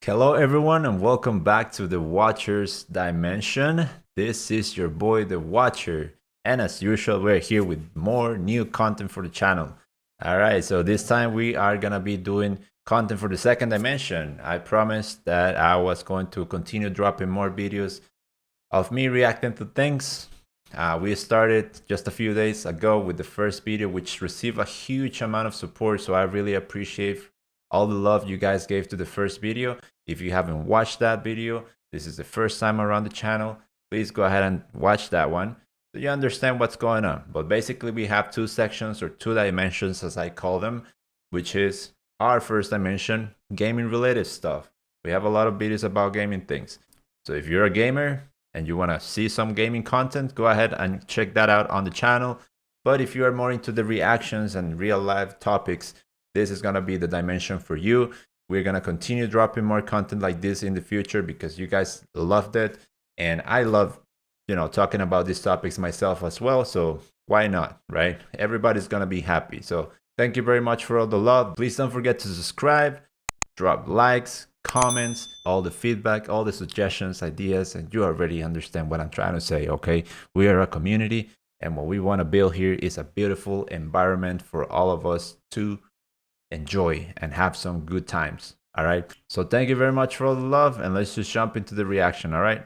Hello, everyone, and welcome back to the Watcher's Dimension. This is your boy, the Watcher, and as usual, we're here with more new content for the channel. All right, so this time we are gonna be doing content for the second dimension. I promised that I was going to continue dropping more videos of me reacting to things. We started just a few days ago with the first video, which received a huge amount of support, so I really appreciate all the love you guys gave to the first video. If you haven't watched that video, this is the first time around the channel, please go ahead and watch that one so you understand what's going on. But basically we have two sections, or two dimensions as I call them, which is our first dimension, gaming related stuff. We have a lot of videos about gaming things. So if you're a gamer and you want to see some gaming content, go ahead and check that out on the channel. But if you are more into the reactions and real life topics, this is going to be the dimension for you. We're going to continue dropping more content like this in the future because you guys loved it. And I love, talking about these topics myself as well. So why not, right? Everybody's going to be happy. So thank you very much for all the love. Please don't forget to subscribe, drop likes, comments, all the feedback, all the suggestions, ideas, and you already understand what I'm trying to say, okay? We are a community, and what we want to build here is a beautiful environment for all of us to enjoy and have some good times. All right, so thank you very much for all the love, and let's just jump into the reaction. All right,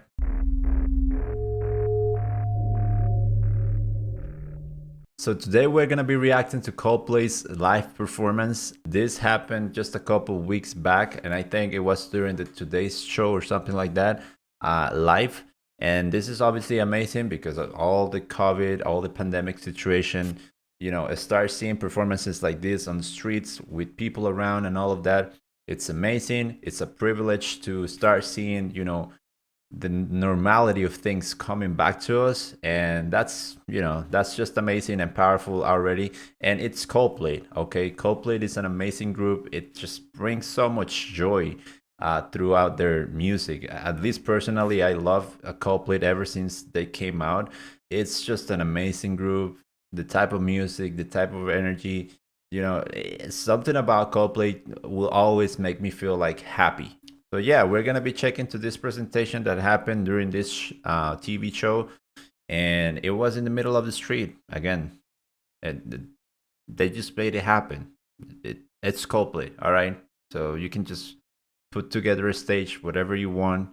so today we're gonna be reacting to Coldplay's live performance. This happened just a couple weeks back, and I think it was during the Today's Show or something like that, live. And this is obviously amazing because of all the COVID, all the pandemic situation. Start seeing performances like this on the streets with people around and all of that. It's amazing. It's a privilege to start seeing, the normality of things coming back to us. And that's just amazing and powerful already. And it's Coldplay, okay? Coldplay is an amazing group. It just brings so much joy throughout their music. At least personally, I love Coldplay ever since they came out. It's just an amazing group. The type of music, the type of energy, something about Coldplay will always make me feel like happy. So yeah, we're gonna be checking to this presentation that happened during this TV show, and it was in the middle of the street again. They just made it happen. It's Coldplay, all right. So you can just put together a stage, whatever you want,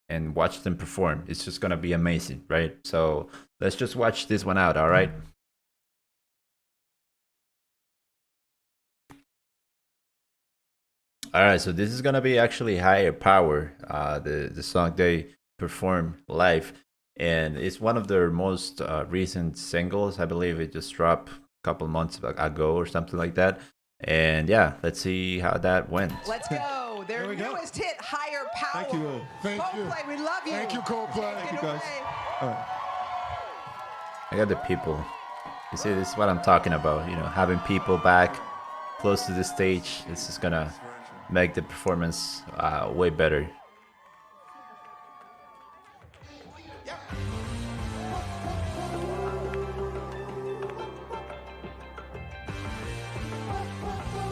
and watch them perform. It's just gonna be amazing, right? So let's just watch this one out, all right. All right, so this is gonna be actually Higher Power, the song they perform live, and it's one of their most recent singles. I believe it just dropped a couple months ago or something like that. And yeah, let's see how that went. Let's go. Their newest hit, Higher Power. Thank you. Thank Coldplay, you. we love you. Thank you, Coldplay. Take Thank it you, guys. away. I got the people. You see, this is what I'm talking about. Having people back close to the stage. This is gonna make the performance way better.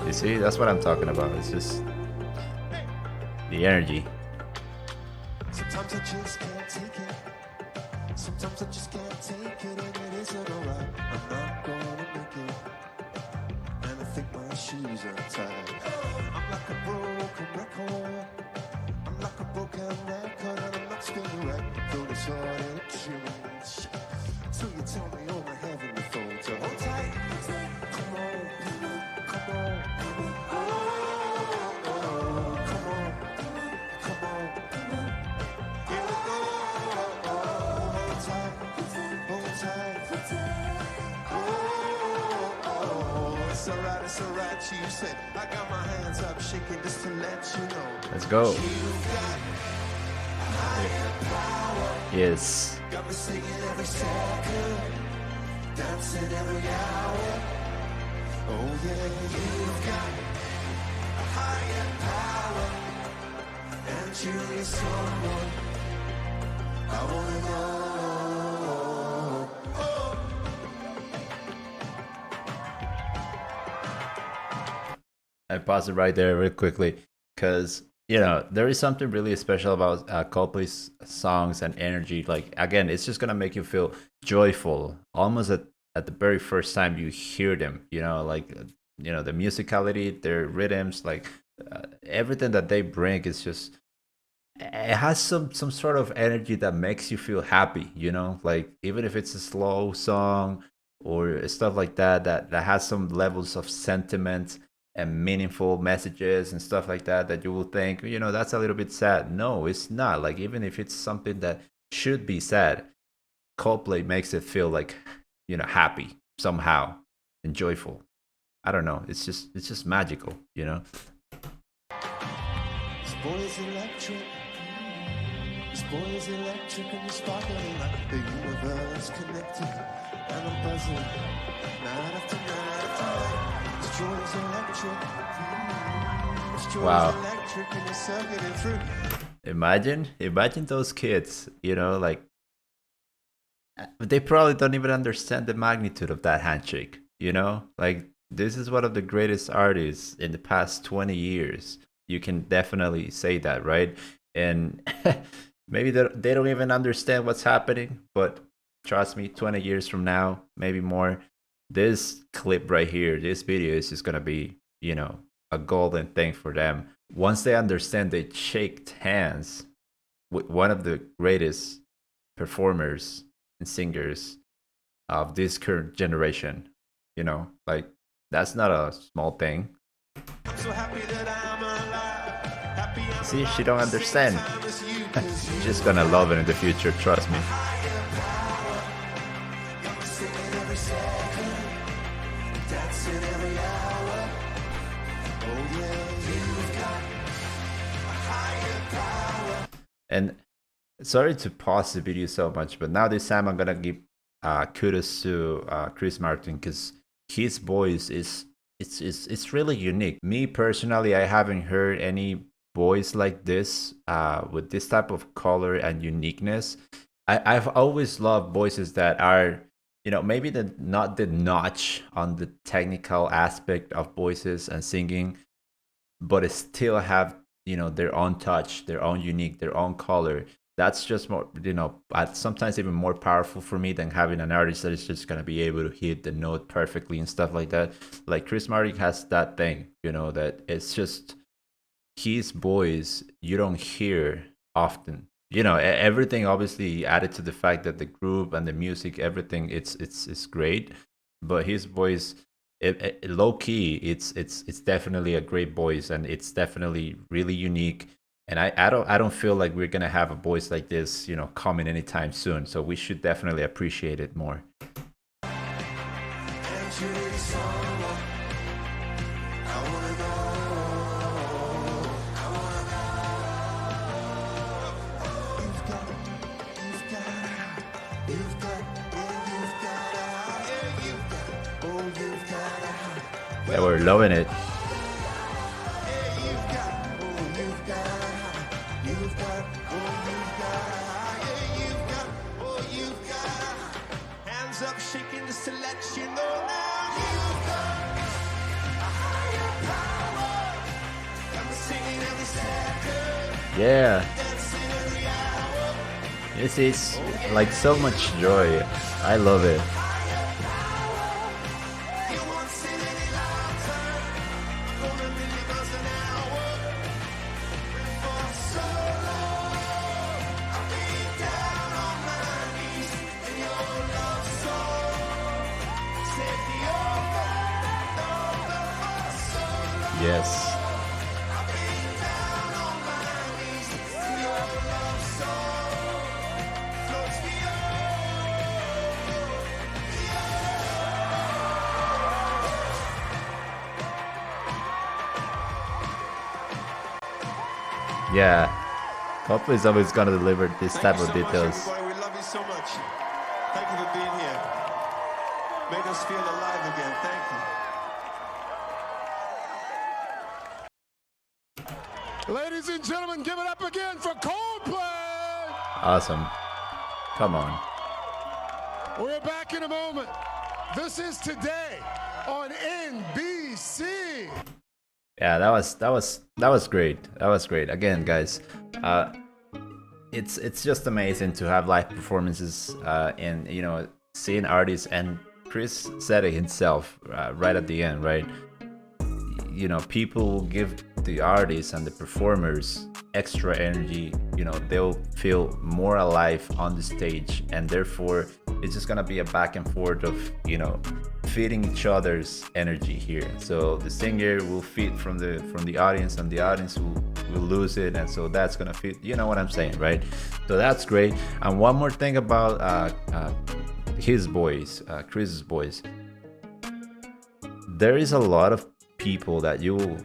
You see, that's what I'm talking about. It's just the energy. Sometimes I just can't take it. Sometimes I just can't take it, and it isn't alright. I'm not gonna make it, and I think my shoes are tied. I'm like a broken record. I'm like a broken record, and I'm not spinning right. Though it's hard to change. So you tell me, oh my heavenly phone, to hold tight. Come on, come on, come on. Oh, oh, come on, come on. Here we go. Hold tight, hold tight. Oh, it's alright, she said. I got my hands up, shaking just to let you know. Let's go. You've got higher power. Yes. Got me singing every second, dancing every hour. Oh yeah, you've got a higher power, and you is someone I wanna know. Oh. I pause it right there real quickly because you know, there is something really special about Coldplay's songs and energy. Like again, it's just gonna make you feel joyful, almost at the very first time you hear them. You know, like you know the musicality, their rhythms, like everything that they bring is just it has some sort of energy that makes you feel happy. You know, like even if it's a slow song or stuff like that, that has some levels of sentiment and meaningful messages and stuff like that, that you will think, you know, that's a little bit sad. No, it's not. Like even if it's something that should be sad, Coldplay makes it feel like, you know, happy somehow and joyful. I don't know. It's just magical, you know. This boy is electric. This boy is electric and he's sparkling like the universe connected. And I'm buzzing night after night after night. This joy is electric. This joy Wow. is electric and it's circuiting through. Imagine those kids, you know, like they probably don't even understand the magnitude of that handshake, you know? Like this is one of the greatest artists in the past 20 years. You can definitely say that, right? And maybe they don't even understand what's happening, but trust me, 20 years from now, maybe more, this clip right here, this video is just gonna be, you know, a golden thing for them. Once they understand they shaked hands with one of the greatest performers and singers of this current generation, you know, like that's not a small thing. I'm so happy that I'm alive. Happy I'm See, alive she don't at the same understand. time as you, 'cause you She's gonna love it in the future, trust me. got me singing every second, dancing every hour. Oh yeah, you've got a higher power. And sorry to pause the video so much, but now this time I'm gonna give kudos to Chris Martin, because his voice is it's really unique. Me personally, I haven't heard any voice like this with this type of color and uniqueness. I've always loved voices that are, you know, maybe not the notch on the technical aspect of voices and singing, but it still have, you know, their own touch, their own unique, their own color. That's just more, you know, sometimes even more powerful for me than having an artist that is just gonna be able to hit the note perfectly and stuff like that. Like Chris Martin has that thing, you know, that it's just his voice you don't hear often. You know, everything obviously added to the fact that the group and the music, everything, it's great, but his voice, low key, it's definitely a great voice, and it's definitely really unique. And I don't feel like we're gonna have a voice like this, you know, coming anytime soon. So we should definitely appreciate it more. And you need someone. I wanna know. I wanna know. You've got, yeah, you've got, oh, you've got, Yeah, we're loving it. yeah, you've got, oh, you've got, you've got, oh, you've got, yeah, you've got, oh, you've got. Hands up, shaking the selection, oh, now you've got a higher power. I'm singing every second, Yeah, dancing every hour. this is like so much joy. I love it. You won't sit any longer, for a million miles an hour. For so long, I've been down on my knees in your love song. Set the over for so long. Yes. I've been down on my knees in your love song. Floats me Yeah. Coldplay is always gonna deliver this Thank type you of so details. much, everybody. We love you so much. Thank you for being here. Made us feel alive again. Thank you. Ladies and gentlemen, give it up again for Coldplay. Awesome. Come on. We're back in a moment. This is Today on NBC. Yeah, that was great. That was great. Again, guys, uh, it's just amazing to have live performances, and seeing artists. And Chris said it himself right at the end, right? People will give the artists and the performers extra energy. They'll feel more alive on the stage, and therefore it's just gonna be a back and forth of feeding each other's energy here. So the singer will feed from the audience, and the audience will lose it, and so that's gonna feed, you know what I'm saying, right? So that's great. And one more thing about his voice, Chris's voice. There is a lot of people that you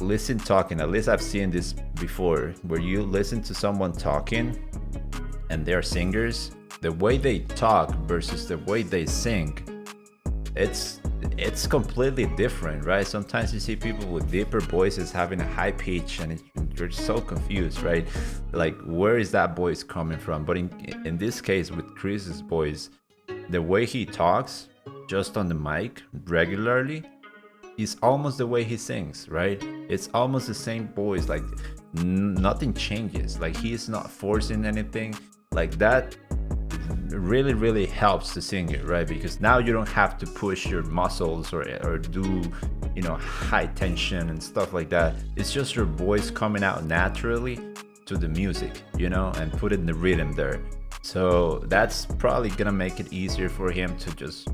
listen talking, at least I've seen this before, where you listen to someone talking and they're singers. The way they talk versus the way they sing, it's completely different, right? Sometimes you see people with deeper voices having a high pitch, and you're so confused, right? Like, where is that voice coming from? But in this case with Chris's voice, the way he talks just on the mic regularly is almost the way he sings, right? It's almost the same voice. Like, nothing changes. Like, he's not forcing anything. Like, that really helps the singer, right? Because now you don't have to push your muscles or do high tension and stuff like that. It's just your voice coming out naturally to the music, and putting the rhythm there. So that's probably gonna make it easier for him to just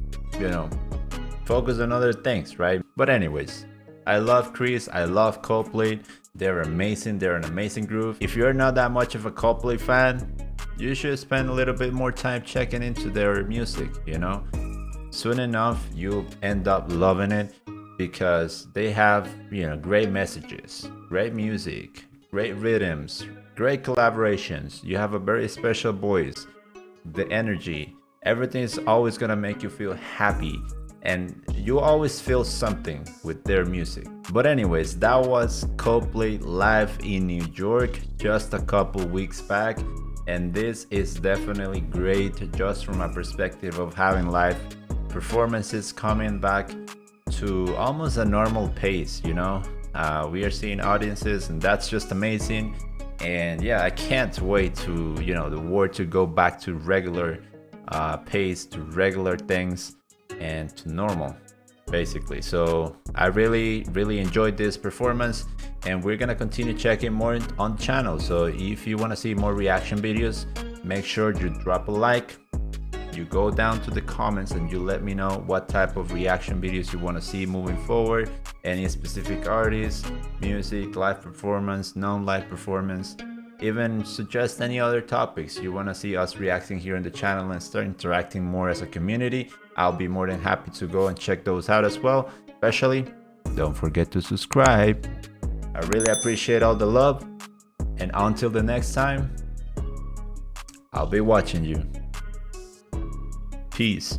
focus on other things, right? But anyways, I love Chris, I love Coldplay. They're amazing. They're an amazing group. If you're not that much of a Coldplay fan, you should spend a little bit more time checking into their music. Soon enough you'll end up loving it, because they have great messages, great music, great rhythms, great collaborations. You have a very special voice, the energy, everything is always gonna make you feel happy, and you always feel something with their music. But anyways, that was Coldplay live in New York just a couple weeks back, and this is definitely great just from a perspective of having live performances coming back to almost a normal pace. We are seeing audiences, and that's just amazing. And yeah, I can't wait to the world to go back to regular pace, to regular things, and to normal, basically. So I really enjoyed this performance, and we're gonna continue checking more on the channel. So if you want to see more reaction videos, make sure you drop a like, you go down to the comments, and you let me know what type of reaction videos you want to see moving forward. Any specific artists, music, live performance, non-live performance. Even suggest any other topics you want to see us reacting here in the channel and start interacting more as a community. I'll be more than happy to go and check those out as well. Especially, don't forget to subscribe. I really appreciate all the love. And until the next time, I'll be watching you. Peace.